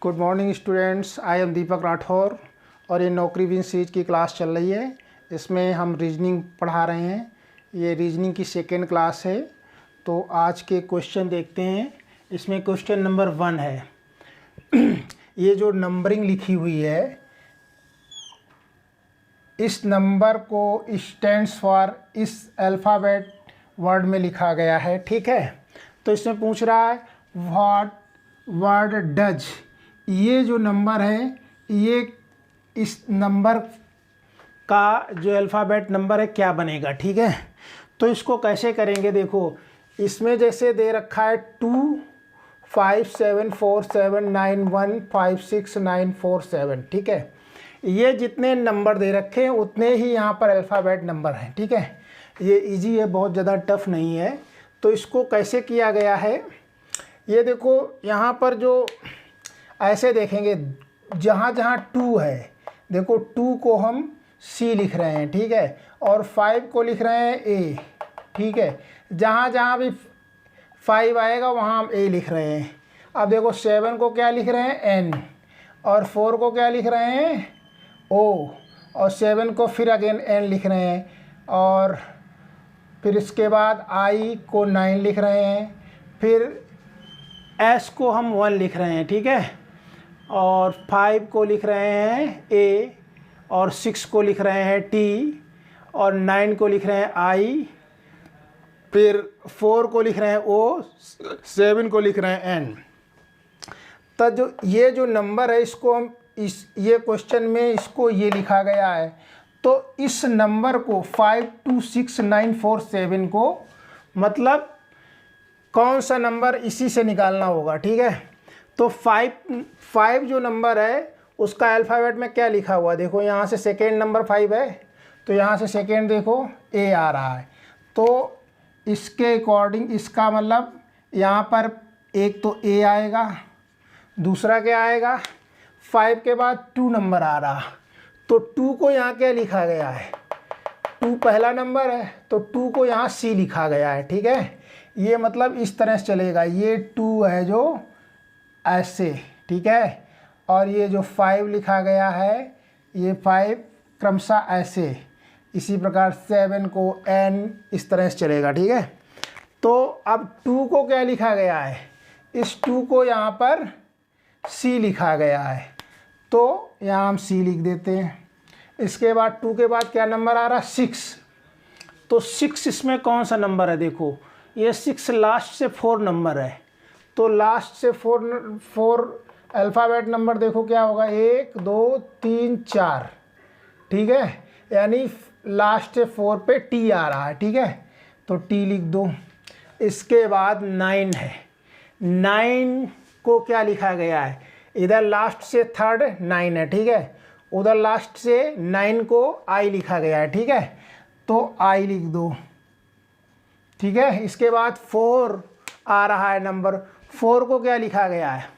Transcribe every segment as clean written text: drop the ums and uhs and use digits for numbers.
Good morning students, I am Deepak Rathore और ये नौकरी विन सीरीज की क्लास चल रही है। इसमें हम रीजनिंग पढ़ा रहे हैं। ये रीजनिंग की सेकेंड क्लास है। तो आज के क्वेश्चन देखते हैं। इसमें क्वेश्चन नंबर 1 है। ये जो नंबरिंग लिखी हुई है, इस नंबर को स्टैंड्स फॉर इस अल्फ़ाबेट वर्ड में लिखा गया है, ठीक है। तो इसमें पूछ रहा है व्हाट वर्ड डज, ये जो नंबर है, ये इस नंबर का जो अल्फ़ाबेट नंबर है क्या बनेगा, ठीक है। तो इसको कैसे करेंगे, देखो इसमें जैसे दे रखा है 2 5 7 4 7 9 1 5 6 9 4 7, ठीक है। ये जितने नंबर दे रखे हैं उतने ही यहाँ पर अल्फ़ाबेट नंबर हैं, ठीक है। ये इजी है, बहुत ज़्यादा टफ नहीं है। तो इसको कैसे किया गया है, ये देखो यहाँ पर जो ऐसे देखेंगे, जहाँ जहाँ 2 है, देखो 2 को हम C लिख रहे हैं, ठीक है, और 5 को लिख रहे हैं A, ठीक है। जहाँ जहाँ भी 5 आएगा वहाँ हम A लिख रहे हैं। अब देखो 7 को क्या लिख रहे हैं N, और 4 को क्या लिख रहे हैं O, और 7 को फिर अगेन N लिख रहे हैं, और फिर इसके बाद I को 9 लिख रहे हैं, फिर S को हम 1 लिख रहे हैं, ठीक है, और 5 को लिख रहे हैं A, और 6 को लिख रहे हैं T, और 9 को लिख रहे हैं I, फिर 4 को लिख रहे हैं O, 7 को लिख रहे हैं N। तो जो ये जो नंबर है, इसको हम ये क्वेश्चन में इसको ये लिखा गया है। तो इस नंबर को 5 2 6 9 4 7 को मतलब कौन सा नंबर इसी से निकालना होगा, ठीक है। तो 5 जो नंबर है उसका अल्फ़ाबेट में क्या लिखा हुआ, देखो यहाँ से सेकेंड नंबर 5 है, तो यहाँ से सेकेंड देखो A आ रहा है। तो इसके अकॉर्डिंग इसका मतलब यहाँ पर एक तो A आएगा, दूसरा क्या आएगा, 5 के बाद 2 नंबर आ रहा, तो 2 को यहाँ क्या लिखा गया है, 2 पहला नंबर है, तो 2 को यहाँ C लिखा गया है, ठीक है। ये मतलब इस तरह से चलेगा, ये 2 है जो ऐसे, ठीक है, और ये जो 5 लिखा गया है, ये 5 क्रमशः ऐसे, इसी प्रकार 7 को N, इस तरह से चलेगा, ठीक है। तो अब 2 को क्या लिखा गया है, इस 2 को यहाँ पर C लिखा गया है, तो यहाँ हम C लिख देते हैं। इसके बाद 2 के बाद क्या नंबर आ रहा, 6, तो 6 इसमें कौन सा नंबर है, देखो ये 6 लास्ट से 4 नंबर है, तो लास्ट से 4 अल्फ़ाबेट नंबर देखो क्या होगा, 1 2 3 4, ठीक है, यानी लास्ट से 4 पे T आ रहा है, ठीक है, तो T लिख दो। इसके बाद 9 है, 9 को क्या लिखा गया है, इधर लास्ट से थर्ड 9 है, ठीक है, उधर लास्ट से 9 को I लिखा गया है, ठीक है, तो I लिख दो, ठीक है। इसके बाद 4 आ रहा है नंबर, 4 को क्या लिखा गया है,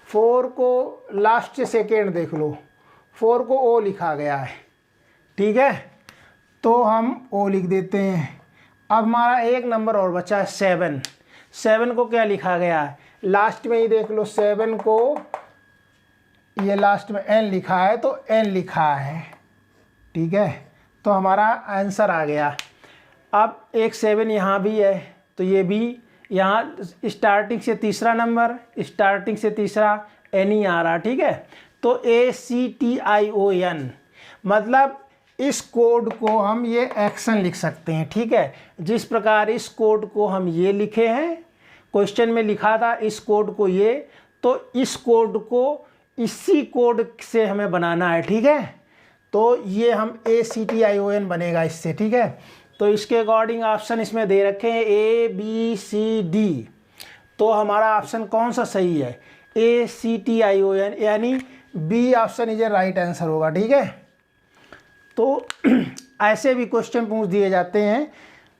4 को लास्ट से सेकेंड देख लो, 4 को O लिखा गया है, ठीक है, तो हम O लिख देते हैं। अब हमारा एक नंबर और बचा है 7, 7 को क्या लिखा गया है, लास्ट में ही देख लो, 7 को ये लास्ट में N लिखा है, तो N लिखा है, ठीक है, तो हमारा आंसर आ गया। अब एक 7 यहाँ भी है, तो ये भी यहाँ स्टार्टिंग से तीसरा नंबर, स्टार्टिंग से तीसरा N ही आ रहा, ठीक है, तो ACTION, मतलब इस कोड को हम ये एक्शन लिख सकते हैं, ठीक है। जिस प्रकार इस कोड को हम ये लिखे हैं, क्वेश्चन में लिखा था इस कोड को ये, तो इस कोड को इसी कोड से हमें बनाना है, ठीक है। तो ये हम ACTION बनेगा इससे, ठीक है। तो इसके अकॉर्डिंग ऑप्शन इसमें दे रखे हैं ABCD, तो हमारा ऑप्शन कौन सा सही है, ACTION, यानी B option is a right answer होगा, ठीक है। तो ऐसे भी क्वेश्चन पूछ दिए जाते हैं,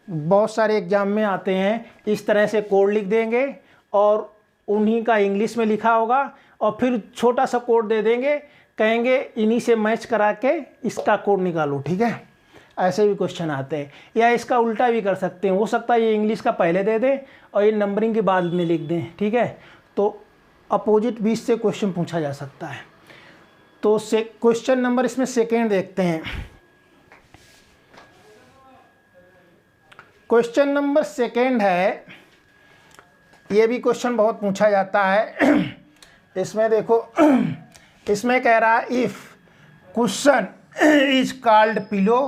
बहुत सारे एग्जाम में आते हैं, इस तरह से कोड लिख देंगे और उन्हीं का इंग्लिश में लिखा होगा, और फिर छोटा सा कोड दे देंगे, कहेंगे इन्हीं से मैच करा के इसका कोड निकालो, ठीक है। ऐसे भी क्वेश्चन आते हैं, या इसका उल्टा भी कर सकते हैं, हो सकता है ये इंग्लिश का पहले दे दें और ये नंबरिंग के बाद में लिख दें, ठीक है। तो अपोजिट बीच से क्वेश्चन पूछा जा सकता है। तो से क्वेश्चन नंबर इसमें सेकेंड देखते हैं। क्वेश्चन नंबर सेकेंड है, ये भी क्वेश्चन बहुत पूछा जाता है। इसमें देखो, इसमें कह रहा है if cushion is called pillow,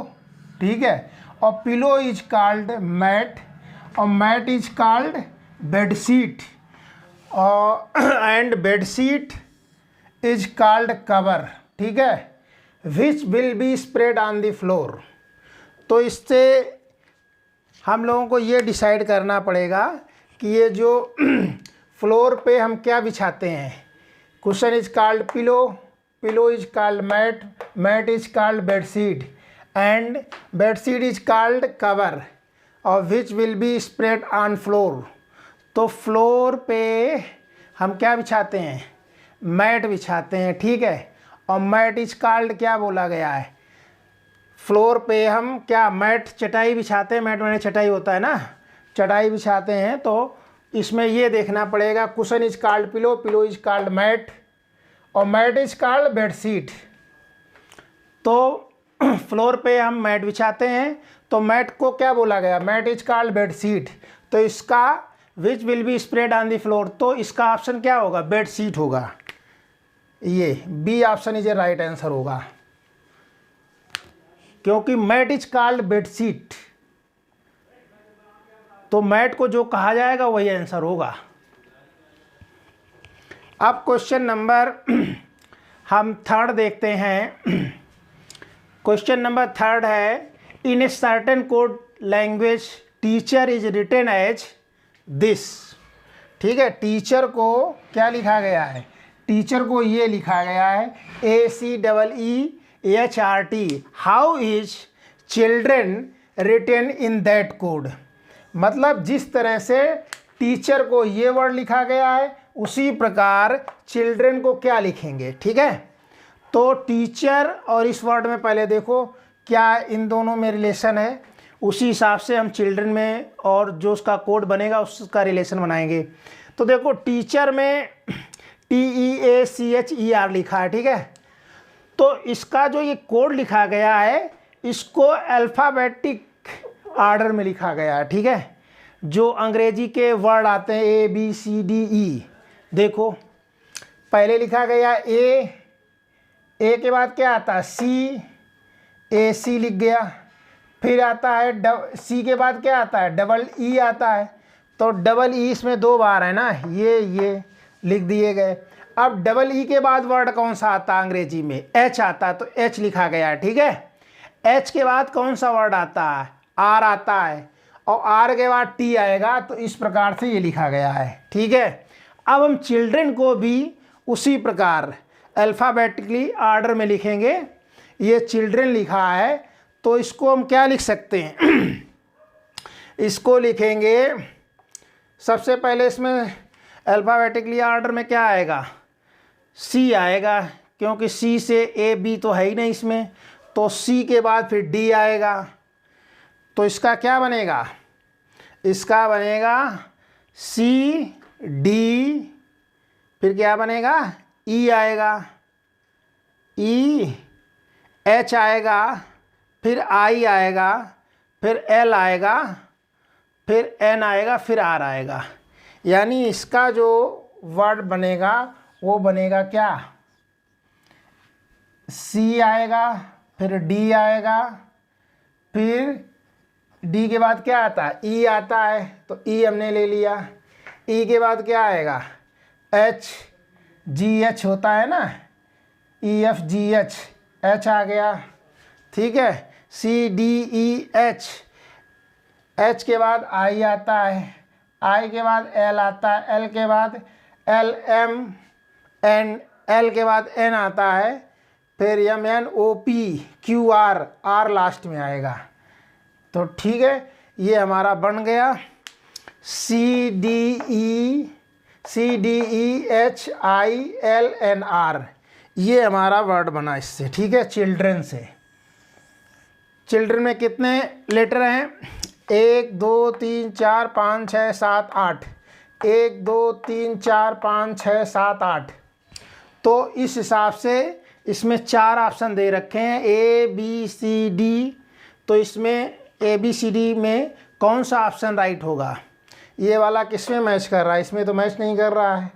ठीक है, और पिलो इज कॉल्ड मैट, और मैट इज कॉल्ड बेडशीट, और and bedsheet is called cover, ठीक है, विच will be spread on the floor. तो इससे हम लोगों को ये डिसाइड करना पड़ेगा कि ये जो फ्लोर पे हम क्या बिछाते हैं। Cushion is called pillow, pillow is called mat, mat is called bedsheet, and bedsheet is called cover, और which will be spread on floor. तो फ्लोर पे हम क्या बिछाते हैं, मैट बिछाते हैं, ठीक है, और मैट इज कॉल्ड क्या बोला गया है, फ्लोर पे हम क्या मैट चटाई बिछाते हैं, मैट मैंने चटाई होता है ना, चटाई बिछाते हैं। तो इसमें ये देखना पड़ेगा, cushion is called pillow, pillow is called mat, और मैट इज कॉल्ड बेडशीट। तो फ्लोर पे हम मैट बिछाते हैं, तो मैट को क्या बोला गया, मैट इज कॉल्ड बेडशीट। तो इसका which will be spread on the floor, तो इसका ऑप्शन क्या होगा, बेडशीट होगा। ये B option is a right answer होगा, क्योंकि मैट इज कॉल्ड बेडशीट, तो मैट को जो कहा जाएगा वही आंसर होगा। अब क्वेश्चन नंबर हम थर्ड देखते हैं। क्वेश्चन नंबर थर्ड है, in a certain code language teacher is written as this, ठीक है, टीचर को क्या लिखा गया है, टीचर को ये लिखा गया है ACEEHRT, how is children written in that code. मतलब जिस तरह से टीचर को ये वर्ड लिखा गया है उसी प्रकार चिल्ड्रेन को क्या लिखेंगे, ठीक है। तो टीचर और इस वर्ड में पहले देखो क्या इन दोनों में रिलेशन है, उसी हिसाब से हम चिल्ड्रेन में और जो उसका कोड बनेगा उसका रिलेशन बनाएंगे। तो देखो टीचर में TEACHER लिखा है, ठीक है, तो इसका जो ये कोड लिखा गया है इसको अल्फ़ाबेटिक आर्डर में लिखा गया है, ठीक है। जो अंग्रेजी के वर्ड आते हैं ABCDE, देखो पहले लिखा गया ए के बाद क्या आता है AC लिख गया, फिर आता है सी के बाद क्या आता है EE आता है, तो EE इसमें 2 बार है ना, ये लिख दिए गए। अब EE के बाद वर्ड कौन सा आता है अंग्रेजी में, H आता है, तो H लिखा गया है, ठीक है। H के बाद कौन सा वर्ड आता है, R आता है, और R के बाद T आएगा, तो इस प्रकार से ये लिखा गया है, ठीक है। अब हम चिल्ड्रन को भी उसी प्रकार अल्फ़ाबेटिकली आर्डर में लिखेंगे। ये चिल्ड्रन लिखा है, तो इसको हम क्या लिख सकते हैं इसको लिखेंगे, सबसे पहले इसमें अल्फ़ाबेटिकली आर्डर में क्या आएगा, C आएगा, क्योंकि C से AB तो है ही नहीं इसमें, तो C के बाद फिर D आएगा, तो इसका क्या बनेगा, इसका बनेगा CD, फिर क्या बनेगा E आएगा, H आएगा, फिर I आएगा, फिर L आएगा, फिर N आएगा, फिर R आएगा। यानी इसका जो वर्ड बनेगा वो बनेगा क्या, C आएगा, फिर D आएगा, फिर D के बाद क्या आता है E आता है, तो E हमने ले लिया। E के बाद क्या आएगा HGH होता है ना, EFGH, H आ गया, ठीक है, CDEH, H के बाद I आता है, I के बाद L आता है, L के बाद LMN, L के बाद N आता है, फिर MNOPQR, R लास्ट में आएगा। तो ठीक है, ये हमारा बन गया CDEHILNR, ये हमारा वर्ड बना इससे, ठीक है, चिल्ड्रन से। चिल्ड्रन में कितने लेटर हैं, 1 2 3 4 5 6 7 8, 1 2 3 4 5 6 7 8। तो इस हिसाब से इसमें 4 ऑप्शन दे रखे हैं ABCD। तो इसमें ABCD में कौन सा ऑप्शन राइट होगा? ये वाला किस में मैच कर रहा है? इसमें तो मैच नहीं कर रहा है।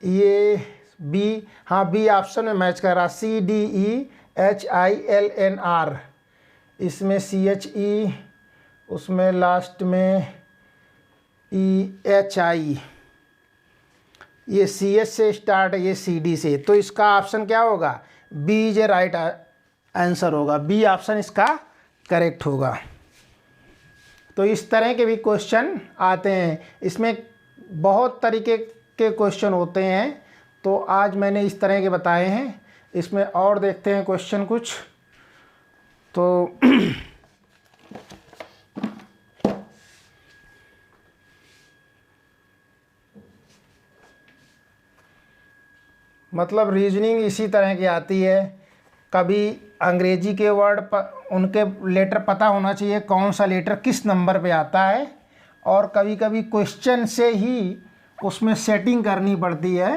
ये बी, हाँ बी ऑप्शन में मैच कर रहा है। CDEHILNR, इसमें CHE, उसमें लास्ट में EHI। ये CH से स्टार्ट है, ये CD से। तो इसका ऑप्शन क्या होगा? B is a right answer होगा। बी ऑप्शन इसका करेक्ट होगा। तो इस तरह के भी क्वेश्चन आते हैं। इसमें बहुत तरीके के क्वेश्चन होते हैं, तो आज मैंने इस तरह के बताए हैं। इसमें और देखते हैं क्वेश्चन कुछ। तो मतलब रीजनिंग इसी तरह की आती है। कभी अंग्रेजी के वर्ड उनके लेटर पता होना चाहिए, कौन सा लेटर किस नंबर पे आता है। और कभी कभी क्वेश्चन से ही उसमें सेटिंग करनी पड़ती है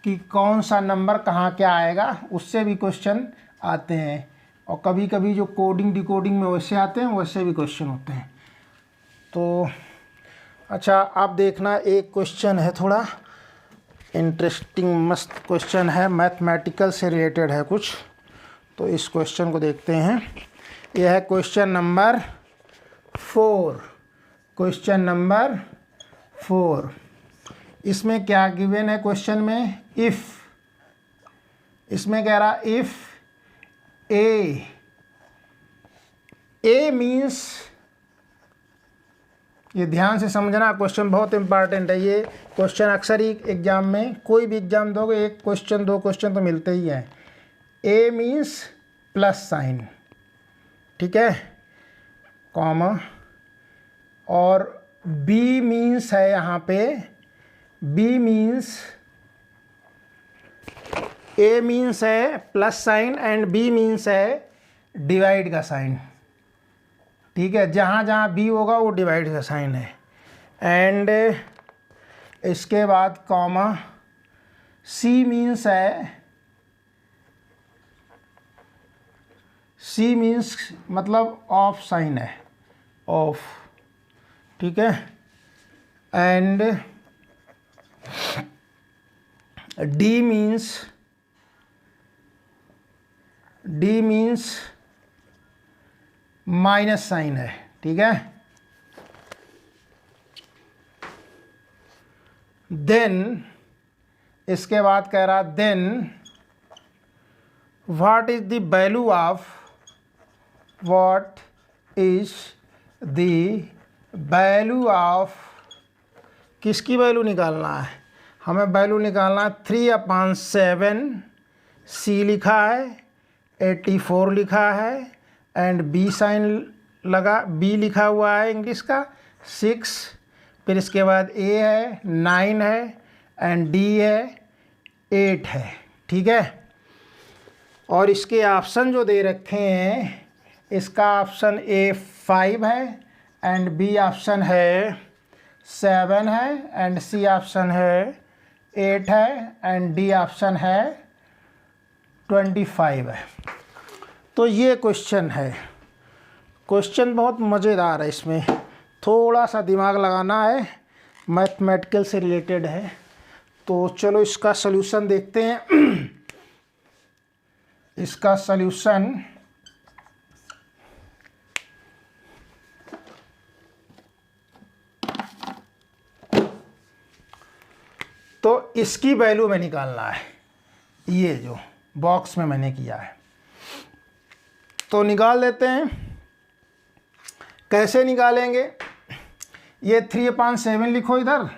कि कौन सा नंबर कहाँ क्या आएगा, उससे भी क्वेश्चन आते हैं। और कभी कभी जो कोडिंग डिकोडिंग में वैसे आते हैं, वैसे भी क्वेश्चन होते हैं। तो अच्छा, आप देखना, एक क्वेश्चन है थोड़ा इंटरेस्टिंग मस्त क्वेश्चन है, मैथमेटिकल से रिलेटेड है कुछ। तो इस क्वेश्चन को देखते हैं। यह है क्वेश्चन नंबर 4। क्वेश्चन नंबर 4, इसमें क्या गिवन है क्वेश्चन में? इफ़, इसमें कह रहा इफ़ ए मीन्स, ये ध्यान से समझना, क्वेश्चन बहुत इंपॉर्टेंट है। ये क्वेश्चन अक्सर ही एग्जाम में, कोई भी एग्जाम दोगे, एक क्वेश्चन 2 क्वेश्चन तो मिलते ही हैं। ए मीन्स प्लस साइन, ठीक है, कॉमा, और बी मीन्स है यहाँ पे, बी मीन्स, ए मीन्स है plus sign and B means है डिवाइड का साइन, ठीक है। जहाँ जहाँ बी होगा वो डिवाइड का साइन है। एंड इसके बाद कॉमा, सी मीन्स है, सी मीन्स मतलब ऑफ साइन है, ऑफ, ठीक है। And D means minus sign है, ठीक है। देन इसके बाद कह रहा, then what is the value of, what is the value of, किसकी वैल्यू निकालना है? हमें वैल्यू निकालना है 3/7। सी लिखा है, 84 लिखा है, एंड बी साइन लगा, बी लिखा हुआ है इंग्लिश का 6, फिर इसके बाद ए है 9 है, एंड डी है 8 है, ठीक है। और इसके ऑप्शन जो दे रखे हैं, इसका ऑप्शन ए 5 है, एंड बी ऑप्शन है 7 है, एंड सी ऑप्शन है 8 है, एंड डी ऑप्शन है 25 है। तो ये क्वेश्चन है। क्वेश्चन बहुत मज़ेदार है, इसमें थोड़ा सा दिमाग लगाना है, मैथमेटिकल से रिलेटेड है। तो चलो इसका सल्यूशन देखते हैं। इसका सल्यूशन तो इसकी वैल्यू में निकालना है, ये जो बॉक्स में मैंने किया है। तो निकाल लेते हैं। कैसे निकालेंगे? ये 3/7 लिखो, इधर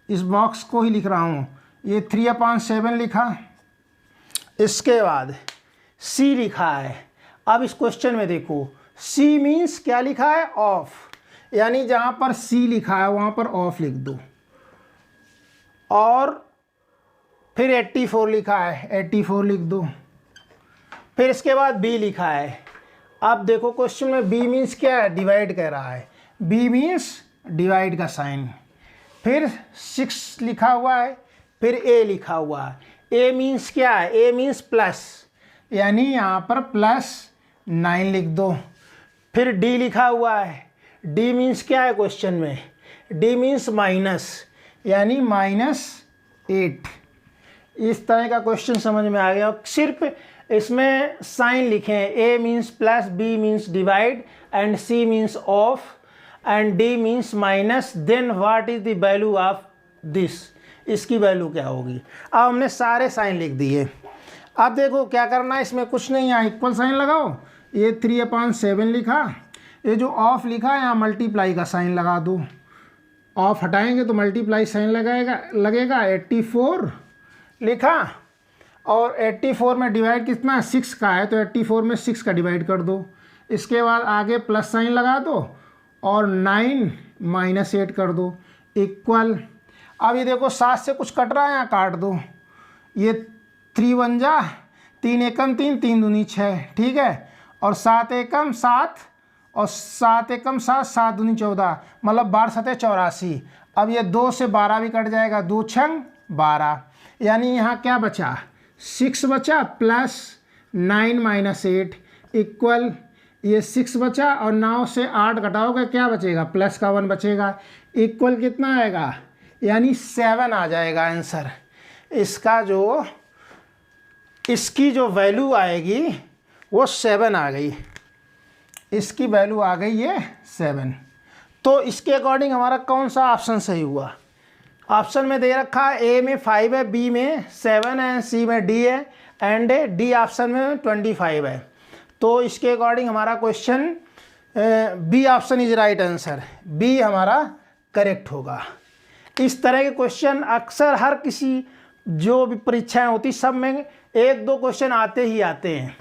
इस बॉक्स को ही लिख रहा हूँ। ये 3/7 लिखा, इसके बाद सी लिखा है। अब इस क्वेश्चन में देखो, सी मीन्स क्या लिखा है? ऑफ, यानी जहाँ पर सी लिखा है वहाँ पर ऑफ लिख दो। और फिर 84 लिखा है, 84 लिख दो। फिर इसके बाद बी लिखा है। अब देखो क्वेश्चन में बी मीन्स क्या है? डिवाइड कह रहा है। बी मीन्स डिवाइड का साइन। फिर 6 लिखा हुआ है, फिर ए लिखा हुआ है। ए मीन्स क्या है? ए मीन्स प्लस, यानी यहाँ पर +9 लिख दो। फिर डी लिखा हुआ है, डी मीन्स क्या है क्वेश्चन में? डी मीन्स माइनस, यानी -8। इस तरह का क्वेश्चन समझ में आ गया। सिर्फ इसमें साइन लिखे हैं, A means plus, B means divide, and C means of, and D means minus. Then what is the value of this? इसकी वैल्यू क्या होगी? अब हमने सारे साइन लिख दिए। अब देखो क्या करना है, इसमें कुछ नहीं, यहाँ इक्वल साइन लगाओ। ये 3/7 लिखा, ये जो ऑफ लिखा है यहाँ मल्टीप्लाई का साइन लगा दो। ऑफ हटाएंगे तो मल्टीप्लाई साइन लगेगा। 84 लिखा, और 84 में डिवाइड कितना? 6 का है, तो 84 में 6 का डिवाइड कर दो। इसके बाद आगे प्लस साइन लगा दो, और 9 -8 कर दो, इक्वल। अब ये देखो 7 से कुछ कट रहा है, यहाँ काट दो। ये 3 1 जा 3 एकम 3, 3 दूनी 6, ठीक है। और 7 एकम 7, और 7 एकम 7, 7 दूनी 14, मतलब 12 7 84। अब ये 2 से 12 भी कट जाएगा, 2 6 12, यानी यहाँ क्या बचा? 6 बचा प्लस 9 -8 इक्वल, ये 6 बचा, और 9 से 8 घटाओगे क्या बचेगा? प्लस का 1 बचेगा, इक्वल कितना आएगा? यानी 7 आ जाएगा आंसर। इसकी जो वैल्यू आएगी वो 7 आ गई। इसकी वैल्यू आ गई ये 7। तो इसके अकॉर्डिंग हमारा कौन सा ऑप्शन सही हुआ? ऑप्शन में दे रखा है ए में 5 है, बी में 7 है, सी में डी है, एंड डी ऑप्शन में 25 है। तो इसके अकॉर्डिंग हमारा question B option is right answer, B हमारा करेक्ट होगा। इस तरह के क्वेश्चन अक्सर हर किसी जो भी परीक्षाएं होती सब में 1-2 क्वेश्चन आते ही आते हैं।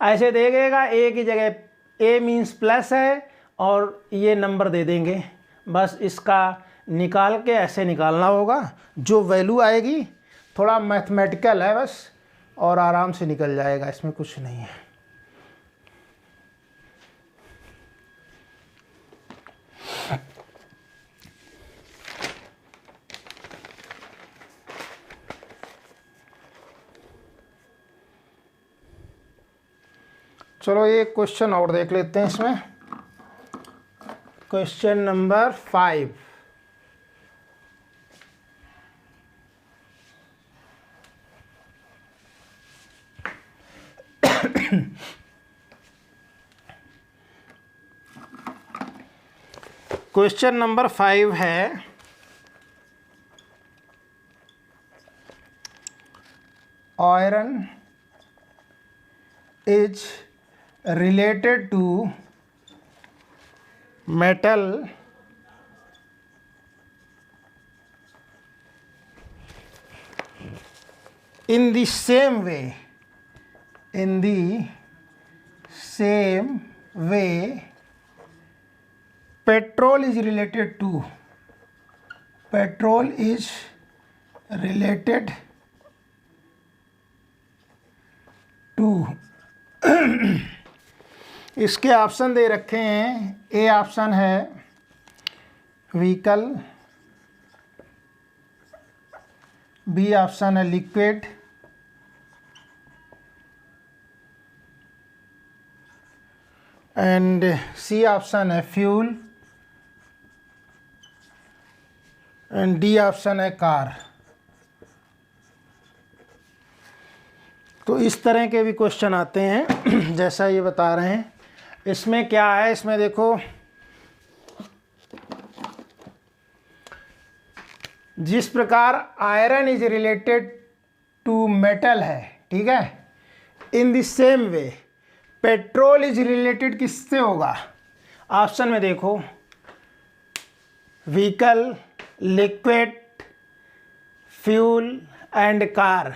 ऐसे देखेगा ए की जगह ए मीन्स प्लस है, और ये नंबर दे देंगे, बस इसका निकाल के ऐसे निकालना होगा। जो वैल्यू आएगी थोड़ा मैथमेटिकल है बस, और आराम से निकल जाएगा, इसमें कुछ नहीं है। चलो एक क्वेश्चन और देख लेते हैं इसमें। Question number 5। क्वेश्चन नंबर 5 है, iron is related to metal in the same way, petrol is related to इसके ऑप्शन दे रखे हैं। ए ऑप्शन है व्हीकल, बी ऑप्शन है लिक्विड, एंड सी ऑप्शन है फ्यूल, एंड डी ऑप्शन है car. तो इस तरह के भी क्वेश्चन आते हैं जैसा ये बता रहे हैं। इसमें क्या है, इसमें देखो जिस प्रकार iron is related to metal है, ठीक है, in the same way petrol is related किससे होगा? ऑप्शन में देखो vehicle, liquid, fuel and car.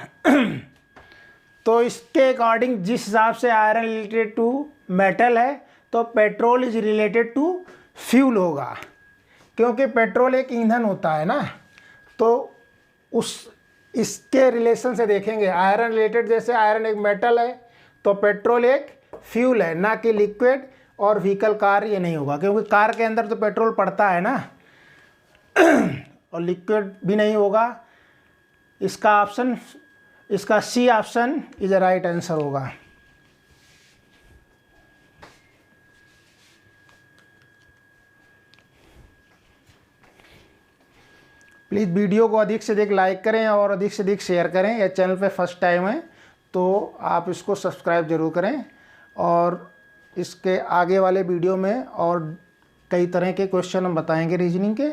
तो इसके अकॉर्डिंग जिस हिसाब से आयरन रिलेटेड टू मेटल है, तो petrol is related to fuel होगा, क्योंकि पेट्रोल एक ईंधन होता है ना। तो इसके रिलेशन से देखेंगे, आयरन रिलेटेड, जैसे आयरन एक मेटल है तो पेट्रोल एक फ्यूल है, ना कि लिक्विड। और व्हीकल कार ये नहीं होगा, क्योंकि कार के अंदर तो पेट्रोल पड़ता है ना। और लिक्विड भी नहीं होगा। इसका C option is right answer होगा। प्लीज़ वीडियो को अधिक से अधिक लाइक करें और अधिक से अधिक शेयर करें। यह चैनल पे फर्स्ट टाइम है तो आप इसको सब्सक्राइब ज़रूर करें। और इसके आगे वाले वीडियो में और कई तरह के क्वेश्चन हम बताएंगे रीजनिंग के।